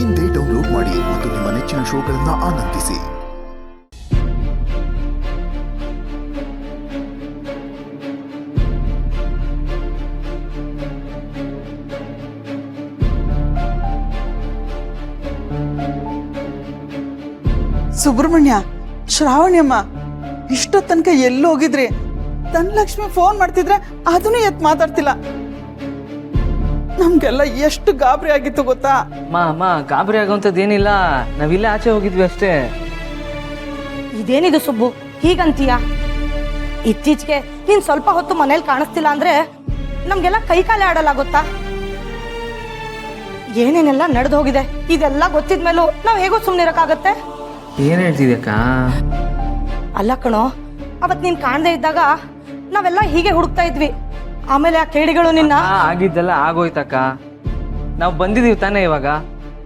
ಇಂದೇ ಡೌನ್ಲೋಡ್ ಮಾಡಿ ಮತ್ತು ನಿಮ್ಮ ನೆಚ್ಚಿನ ಶೋಗಳನ್ನು ಆನಂದಿಸಿ. ಸುಬ್ರಹ್ಮಣ್ಯ, ಶ್ರಾವಣ್ಯಮ್ಮ ಇಷ್ಟ ತನಕ ಎಲ್ಲೋಗಿದ್ರಿ? ಧನಲಕ್ಷ್ಮಿ ಫೋನ್ ಮಾಡ್ತಿದ್ರೆ ಅದನ್ನು ಎತ್ ಮಾತಾಡ್ತಿಲ್ಲ. ನಮ್ಗೆಲ್ಲ ಎಷ್ಟು ಗಾಬರಿ ಆಗಿತ್ತು ಗೊತ್ತಾ? ಅಮ್ಮ ಗಾಬರಿ ಆಗೋಂಥದ್ದೇನಿಲ್ಲ, ನಾವಿಲ್ಲೇ ಆಚೆ ಹೋಗಿದ್ವಿ ಅಷ್ಟೇ. ಇದೇನಿದು ಸುಬ್ಬು, ಹೀಗಂತೀಯ? ಇತ್ತೀಚೆಗೆ ನೀನ್ ಸ್ವಲ್ಪ ಹೊತ್ತು ಮನೇಲಿ ಕಾಣಿಸ್ತಿಲ್ಲ ಅಂದ್ರೆ ನಮ್ಗೆಲ್ಲ ಕೈ ಕಾಲೇ ಆಡಲ್ಲ ಗೊತ್ತಾ? ಏನೇನೆಲ್ಲ ನಡೆದು ಹೋಗಿದೆ ಇದೆಲ್ಲ ಗೊತ್ತಿದ್ಮೇಲೂ ನಾವ್ ಹೇಗೋ ಸುಮ್ನಿರಕ್ಕಾಗತ್ತೆ? ಏನ್ ಹೇಳ್ತಿದ್ಯಕ್ಕ? ಅಲ್ಲ ಕಣೋ, ಅವತ್ ನೀನ್ ಕಾಣದೇ ಇದ್ದಾಗ ನಾವೆಲ್ಲ ಹೀಗೆ ಹುಡುಕ್ತಾ ಇದ್ವಿ. ಆಮೇಲೆ ಆ ಕೇಡಿಗಳು ನಿನ್ನ ಆಗಿದ್ದೆಲ್ಲ ಆಗೋಯ್ತಕ್ಕ. ನಾವು ಬಂದಿದೀವಿ ತಾನೇ, ಇವಾಗ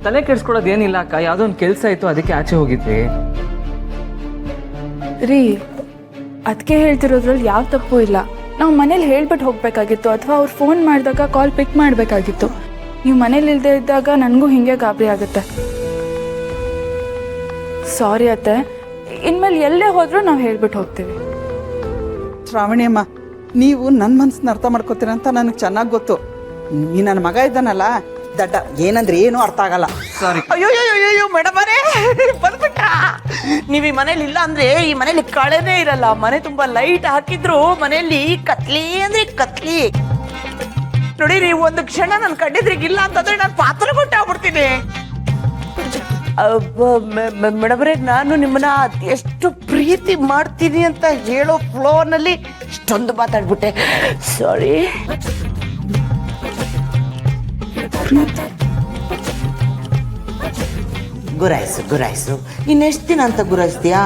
ತಲೆ ಕೆಡ್ಸ್ಕೊಳೋದು ಏನಿಲ್ಲ ಅಕ್ಕ. ಯಾವ್ದೋ ಒಂದು ಕೆಲ್ಸ ಇತ್ತು, ಅದಕ್ಕೆ ಆಚೆ ಹೋಗಿದ್ವಿ. ರೀ, ಅದಕ್ಕೆ ಹೇಳ್ತಿರೋದ್ರಲ್ಲಿ ಯಾವ ತಪ್ಪು ಇಲ್ಲ. ನಾವು ಮನೇಲಿ ಹೇಳ್ಬಿಟ್ಟು ಹೋಗ್ಬೇಕಾಗಿತ್ತು, ಅಥವಾ ಅವ್ರು ಫೋನ್ ಮಾಡಿದಾಗ ಕಾಲ್ ಪಿಕ್ ಮಾಡಬೇಕಾಗಿತ್ತು. ನೀವು ಮನೇಲಿ ಇಲ್ಲದೆ ಇದ್ದಾಗ ನನಗೂ ಹಿಂಗೆ ಗಾಬರಿ ಆಗುತ್ತೆ. ಸಾರಿ ಅತ್ತೆ, ಇನ್ಮೇಲೆ ಎಲ್ಲೇ ಹೋದ್ರೂ ನಾವು ಹೇಳ್ಬಿಟ್ಟು ಹೋಗ್ತೀವಿ. ಶ್ರಾವಣಿಯಮ್ಮ, ನೀವು ನನ್ನ ಮನಸ್ಸನ್ನ ಅರ್ಥ ಮಾಡ್ಕೋತೀರ ಅಂತ ನನಗೆ ಚೆನ್ನಾಗಿ ಗೊತ್ತು. ಈ ನನ್ನ ಮಗ ಇದ್ದಾನಲ್ಲ ದಡ್ಡ, ಏನಂದ್ರೆ ಏನು ಅರ್ಥ ಆಗಲ್ಲ. ಸಾರಿ. ಅಯ್ಯೋ ಮೇಡಮ್ ಅವರೇ, ಬಂದ್ಬಿಟ್ಟ. ನೀವು ಈ ಮನೇಲಿ ಇಲ್ಲ ಅಂದ್ರೆ ಈ ಮನೇಲಿ ಕಳೆನೇ ಇರಲ್ಲ. ಮನೆ ತುಂಬಾ ಲೈಟ್ ಹಾಕಿದ್ರು ಮನೆಯಲ್ಲಿ ಕತ್ಲಿ ಅಂದ್ರೆ ಕತ್ಲಿ. ನೋಡಿ, ನೀವು ಒಂದು ಕ್ಷಣ ನನ್ ಕಂಡಿದ್ರಿಗಿಲ್ಲ ಅಂತಂದ್ರೆ ನಾನು ಪಾತ್ರ ಕೊಟ್ಟಾಗ್ಬಿಡ್ತೀನಿ. ಮೇಡಮ್ ಅವರೇ, ನಾನು ನಿಮ್ಮನ್ನ ಎಷ್ಟು ಪ್ರೀತಿ ಮಾಡ್ತೀನಿ ಅಂತ ಹೇಳೋ ಫ್ಲೋನಲ್ಲಿ ಇಷ್ಟೊಂದು ಮಾತಾಡ್ಬಿಟ್ಟೆ. ಸಾರಿ. ಗುರಾಯಿಸು ಇನ್ನೆಷ್ಟು ದಿನ ಅಂತ ಗುರಾಯಿಸ್ತೀಯಾ?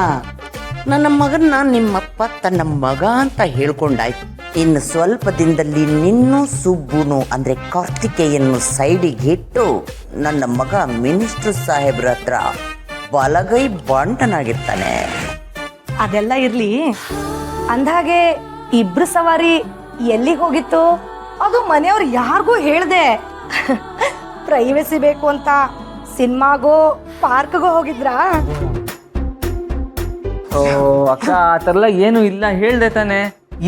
ನನ್ನ ಮಗನ್ನ ನಿಮ್ಮಪ್ಪ ತನ್ನ ಮಗ ಅಂತ ಹೇಳ್ಕೊಂಡಾಯ್ತು. ಇನ್ನು ಸ್ವಲ್ಪ ದಿನದಲ್ಲಿ ನಿನ್ನೂ ಸುಬ್ಬುನು ಅಂದ್ರೆ ಕಾರ್ತಿಕೇಯನ್ನು ಸೈಡಿಗೆ ಇಟ್ಟು ನನ್ನ ಮಗ ಮಿನಿಸ್ಟರ್ ಸಾಹೇಬ್ರ ಹತ್ರ ಬಲಗೈ ಬಾಂಟನಾಗಿರ್ತಾನೆ. ಅದೆಲ್ಲ ಇರ್ಲಿ, ಅಂದ್ಹಾಗೆ ಇಬ್ರು ಸವಾರಿ ಎಲ್ಲಿಗೆ ಹೋಗಿತ್ತು? ಅದು ಮನೆಯವ್ರು ಯಾರಿಗೂ ಹೇಳ್ದೆ. ಪ್ರೈವಸಿ ಬೇಕು ಅಂತ ಸಿನಿಮಾಗೋ ಪಾರ್ಕ್ಗೋ ಹೋಗಿದ್ರಾ? ಓ ಅಕ್ಕ, ಆ ಥರ ಎಲ್ಲ ಏನು ಇಲ್ಲ, ಹೇಳ್ದೆ ತಾನೆ.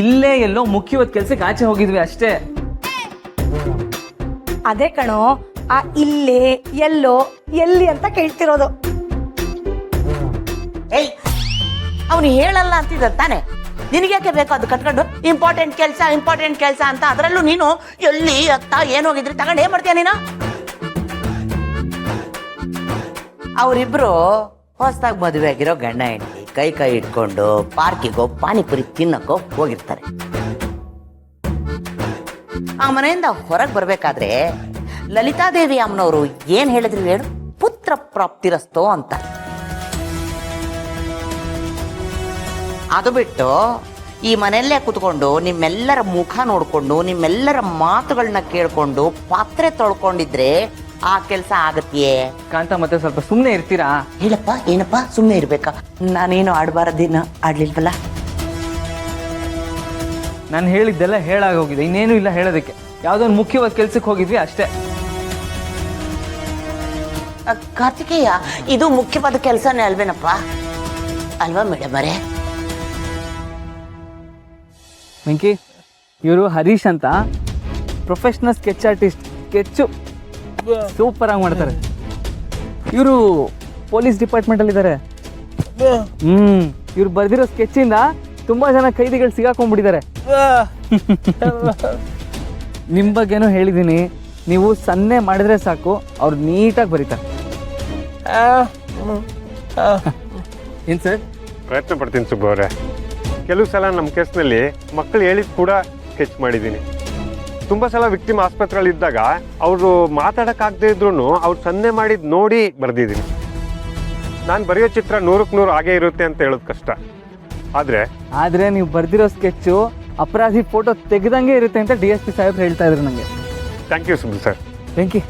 ಇಲ್ಲೇ ಎಲ್ಲೋ ಮುಖ್ಯವಾದ ಕೆಲ್ಸಕ್ಕೆ ಆಚೆ ಹೋಗಿದ್ವಿ ಅಷ್ಟೇ. ಅದೇ ಕಣೋ, ಆ ಇಲ್ಲೇ ಎಲ್ಲೋ ಎಲ್ಲಿ ಅಂತ ಕೇಳ್ತಿರೋದು. ಏಯ್, ಅವನು ಹೇಳಲ್ಲ ಅಂತಿದ್ದ ತಾನೆ, ನಿನಗ್ಯಾಕೆ ಬೇಕು ಅದು ಕಟ್ಕೊಂಡು? ಇಂಪಾರ್ಟೆಂಟ್ ಕೆಲಸ ಅಂತ. ಅದರಲ್ಲೂ ನೀನು ಎಲ್ಲಿ ಅತ್ತ ಏನು ಹೋಗಿದ್ರಿ ತಗೊಂಡು ಏನ್ ಮಾಡ್ತೀಯ ನೀನು? ಅವರಿಬ್ರು ಹೊಸದಾಗಿ ಮದುವೆ ಆಗಿರೋ ಗಂಡ ಹೆಂಡತಿ ಕೈ ಇಟ್ಕೊಂಡು ಪಾರ್ಕಿಗೋ ಪಾನಿಪುರಿ ತಿನ್ನಕ್ಕೋ ಹೋಗಿರ್ತಾರೆ. ಆ ಮನೆಯಿಂದ ಹೊರಗೆ ಬರ್ಬೇಕಾದ್ರೆ ಲಲಿತಾದೇವಿ ಅಮ್ಮನವರು ಏನ್ ಹೇಳಿದ್ರು ಹೇಳು? ಪುತ್ರ ಪ್ರಾಪ್ತಿರಸ್ತೋ ಅಂತ. ಅದು ಬಿಟ್ಟು ಈ ಮನೆಯಲ್ಲೇ ಕುತ್ಕೊಂಡು ನಿಮ್ಮೆಲ್ಲರ ಮುಖ ನೋಡ್ಕೊಂಡು ನಿಮ್ಮೆಲ್ಲರ ಮಾತುಗಳನ್ನ ಕೇಳ್ಕೊಂಡು ಪಾತ್ರೆ ತೊಳ್ಕೊಂಡಿದ್ರೆ ಆ ಕೆಲಸ ಆಗತ್ತೆಯೇ? ಕಾಂತ, ಮತ್ತೆ ಸ್ವಲ್ಪ ಸುಮ್ಮನೆ ಇರ್ತೀರಾ? ಹೇಳಪ್ಪ, ಏನಪ್ಪ ಸುಮ್ಮನೆ ಇರ್ಬೇಕಾ? ನಾನೇನು ಆಡ್ಬಾರದೇನು ಆಡ್ಲಿಲ್ವಲ್ಲ? ನಾನು ಹೇಳಿದ್ದೆಲ್ಲ ಹೇಳಾಗೋಗಿದೆ, ಇನ್ನೇನು ಇಲ್ಲ ಹೇಳೋದಕ್ಕೆ. ಯಾವುದೋ ಒಂದು ಮುಖ್ಯವಾದ ಕೆಲ್ಸಕ್ಕೆ ಹೋಗಿದ್ವಿ ಅಷ್ಟೇ. ಕಾರ್ತಿಕೇಯ, ಇದು ಮುಖ್ಯವಾದ ಕೆಲಸನೇ ಅಲ್ವೇನಪ್ಪ? ಅಲ್ವಾ ಮೇಡಮ್ ಅವರೇ? ವೆಂಕಿ, ಇವರು ಹರೀಶ್ ಅಂತ, professional sketch artist. Sketch super ಆಗಿ ಮಾಡ್ತಾರೆ. ಇವರು ಪೊಲೀಸ್ ಡಿಪಾರ್ಟ್ಮೆಂಟ್ ಅಲ್ಲಿ ಇದ್ದಾರೆ. ಇವ್ರು ಬರ್ದಿರೋ ಸ್ಕೆಚ್ ಇಂದ ತುಂಬಾ ಜನ ಕೈದಿಗಳು ಸಿಗಾಕೊಂಡ್ಬಿಟ್ಟಿದ್ದಾರೆ. ನಿಮ್ ಬಗ್ಗೆನೂ ಹೇಳಿದೀನಿ, ನೀವು ಸನ್ನೆ ಮಾಡಿದ್ರೆ ಸಾಕು, ಅವ್ರು ನೀಟಾಗಿ ಬರೀತಾರೆ. ಏನ್ ಸರ್? ಪ್ರಯತ್ನ ಪಡ್ತೀನಿ ಸುಬ್ಬು ಅವರೇ. ಕೆಲವು ಸಲ ನಮ್ಮ ಕೇಸ್ನಲ್ಲಿ ಮಕ್ಕಳು ಹೇಳಿದ್ ಕೂಡ ಸ್ಕೆಚ್ ಮಾಡಿದ್ದೀನಿ. ತುಂಬ ಸಲ ವಿಕ್ಟಿಮ್ ಆಸ್ಪತ್ರೆಯಲ್ಲಿದ್ದಾಗ ಅವರು ಮಾತಾಡೋಕ್ಕಾಗದೇ ಇದ್ರೂ ಅವ್ರು ಸನ್ನೆ ಮಾಡಿದ್ದು ನೋಡಿ ಬರೆದಿದ್ದೀನಿ. ನಾನು ಬರೆಯೋ ಚಿತ್ರ 100ಕ್ಕೆ 100 ಹಾಗೇ ಇರುತ್ತೆ ಅಂತ ಹೇಳೋದು ಕಷ್ಟ. ಆದರೆ ನೀವು ಬರ್ದಿರೋ ಸ್ಕೆಚ್ಚು ಅಪರಾಧಿ ಫೋಟೋ ತೆಗೆದಂಗೆ ಇರುತ್ತೆ ಅಂತ DSP ಸಾಹೇಬ್ರು ಹೇಳ್ತಾ ಇದ್ರು ನನಗೆ. Thank you Subbu sir. Thank you.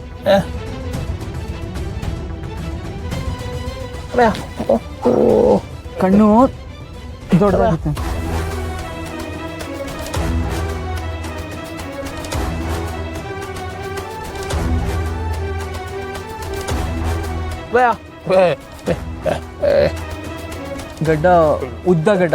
ಕಣ್ಣು ದೊಡ್ಡದಾಗುತ್ತೆ. ಗಡ್ಡ ಉದ್ದ ಗಡ್ಡ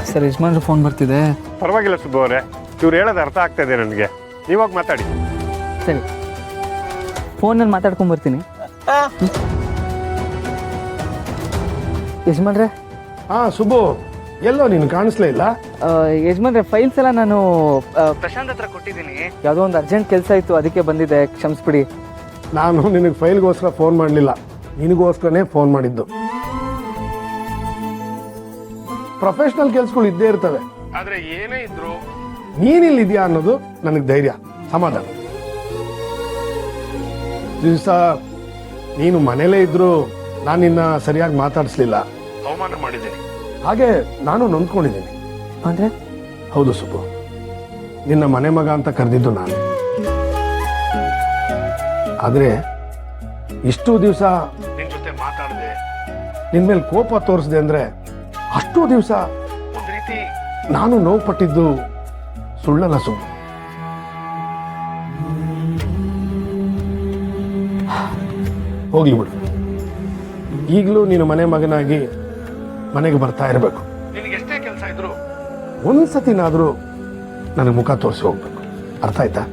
ಸರ್ ಯಜಮಾನ್ರು ಫೋನ್ ಬರ್ತಿದೆ. ಪರವಾಗಿಲ್ಲ ಸುಬ್ಬು ಅವರೇ, ಇವ್ರು ಹೇಳೋದು ಅರ್ಥ ಆಗ್ತಾ ಇದೆ ನನಗೆ. ನೀವಾಗ ಮಾತಾಡಿ. ಸರಿ, ಫೋನಲ್ಲಿ ಮಾತಾಡ್ಕೊಂಬರ್ತೀನಿ. ಯಜಮಾನ್ರೆ. ಹಾಂ ಸುಬ್ಬು, ಎಲ್ಲೋ ನೀನು ಕಾಣಿಸ್ಲೇ ಇಲ್ಲ. ಯಜಮಾನ್ರೆ, ಫೈಲ್ಸ್ ಎಲ್ಲ ನಾನು ಪ್ರಶಾಂತ್ ಹತ್ರ ಕೊಟ್ಟಿದ್ದೀನಿ. ಯಾವುದೋ ಒಂದು ಅರ್ಜೆಂಟ್ ಕೆಲಸ ಇತ್ತು, ಅದಕ್ಕೆ ಬಂದಿದ್ದೆ, ಕ್ಷಮಿಸ್ಬಿಡಿ. ನಾನು ನಿನಗೆ ಫೈಲ್ಗೋಸ್ಕರ ಫೋನ್ ಮಾಡಲಿಲ್ಲ, ನಿನಗೋಸ್ಕರನೇ ಫೋನ್ ಮಾಡಿದ್ದು. ಪ್ರೊಫೆಷ್ನಲ್ ಕೆಲಸಗಳು ಇದ್ದೇ ಇರ್ತವೆ, ಆದರೆ ಏನೇ ಇದ್ರು ನೀನಿಲ್ಲಿದ್ಯಾ ಅನ್ನೋದು ನನಗೆ ಧೈರ್ಯ, ಸಮಾಧಾನ. ದಿವಸ ನೀನು ಮನೇಲೇ ಇದ್ರು ನಾನು ನಿನ್ನ ಸರಿಯಾಗಿ ಮಾತಾಡಿಸ್ಲಿಲ್ಲ, ಅವಮಾನ ಮಾಡಿದ್ದೀನಿ. ಹಾಗೆ ನಾನು ನೊಂದ್ಕೊಂಡಿದ್ದೀನಿ. ಅಂದರೆ? ಹೌದು ಸುಬ್ಬು, ನಿನ್ನ ಮನೆ ಮಗ ಅಂತ ಕರೆದಿದ್ದು ನಾನು. ಆದರೆ ಇಷ್ಟು ದಿವಸ ನಿನ್ನ ಜೊತೆ ಮಾತಾಡಿದೆ, ನಿನ್ನ ಮೇಲೆ ಕೋಪ ತೋರಿಸಿದೆ ಅಂದರೆ ಅಷ್ಟು ದಿವಸ ಒಂದು ರೀತಿ ನಾನು ನೋವು ಪಟ್ಟಿದ್ದು ಸುಳ್ಳಲ್ಲ ಸುಬ್ಬು. ಹೋಗ್ಲಿ ಬಿಡು, ಈಗಲೂ ನೀನು ಮನೆ ಮಗನಾಗಿ ಮನೆಗೆ ಬರ್ತಾ ಇರಬೇಕು. ನಿನಗೆ ಎಷ್ಟೇ ಕೆಲಸ ಇದ್ರು ಒಂದ್ಸತಿನಾದರೂ ನನಗೆ ಮುಖ ತೋರಿಸಿ ಹೋಗ್ಬೇಕು, ಅರ್ಥ ಆಯ್ತಾ?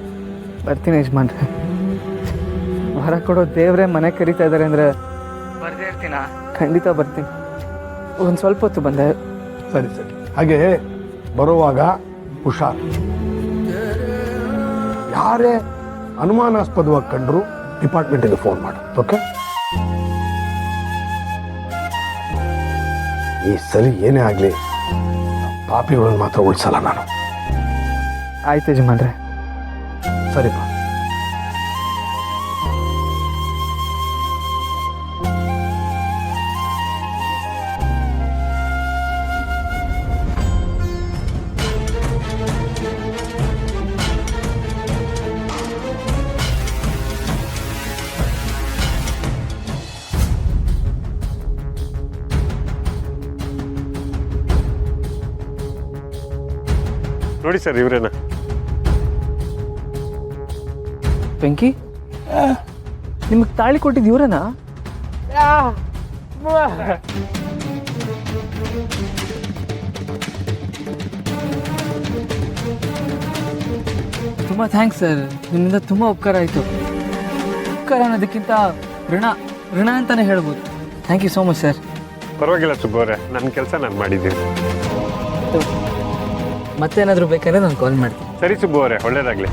ಬರ್ತೀನಿ ಯಜಮಾನ್ರೆ. ಹೊರ ಕೊಡೋ ದೇವ್ರೆ ಮನೆ ಕರೀತಾ ಇದ್ದಾರೆ ಅಂದರೆ ಬರ್ದೇ ಇರ್ತೀನ? ಖಂಡಿತ ಬರ್ತೀನಿ. ಒಂದು ಸ್ವಲ್ಪ ಹೊತ್ತು ಬಂದೆ. ಸರಿ ಸರಿ, ಹಾಗೆ ಬರುವಾಗ ಹುಷಾರ್. ಯಾರೇ ಅನುಮಾನಾಸ್ಪದವಾಗಿ ಕಂಡ್ರು ಡಿಪಾರ್ಟ್ಮೆಂಟಿಗೆ ಫೋನ್ ಮಾಡು, ಓಕೆ? ಈ ಸರಿ ಏನೇ ಆಗಲಿ ಪಾಪಿಗಳನ್ನು ಮಾತ್ರ ಉಳಿಸಲ್ಲ ನಾನು. ಆಯ್ತು ಯಜಮಾನ್ರೆ. ಸರಿಪಾ. ನೋಡಿ ಸರ್, ಇವರೇನ? ಬೆಂಕಿ, ನಿಮಗೆ ತಾಳಿ ಕೊಟ್ಟಿದ್ದು ಇವರೇನಾ? ತುಂಬ ಥ್ಯಾಂಕ್ಸ್ ಸರ್, ನಿಮ್ಮಿಂದ ತುಂಬ ಉಪಕಾರ ಆಯಿತು. ಉಪಕಾರ ಅನ್ನೋದಕ್ಕಿಂತ ಋಣ ಅಂತಾನೆ ಹೇಳ್ಬೋದು. Thank you so much sir. ಪರವಾಗಿಲ್ಲ ಸುಬ್ಬು ಅವರೇ, ನನ್ನ ಕೆಲಸ ನಾನು ಮಾಡಿದ್ದೀನಿ. ಮತ್ತೇನಾದರೂ ಬೇಕಾದ್ರೆ ನಾನು ಕಾಲ್ ಮಾಡ್ತೀನಿ. ಸರಿ ಸುಬ್ಬು ಅವರೇ, ಒಳ್ಳೇದಾಗಲಿ.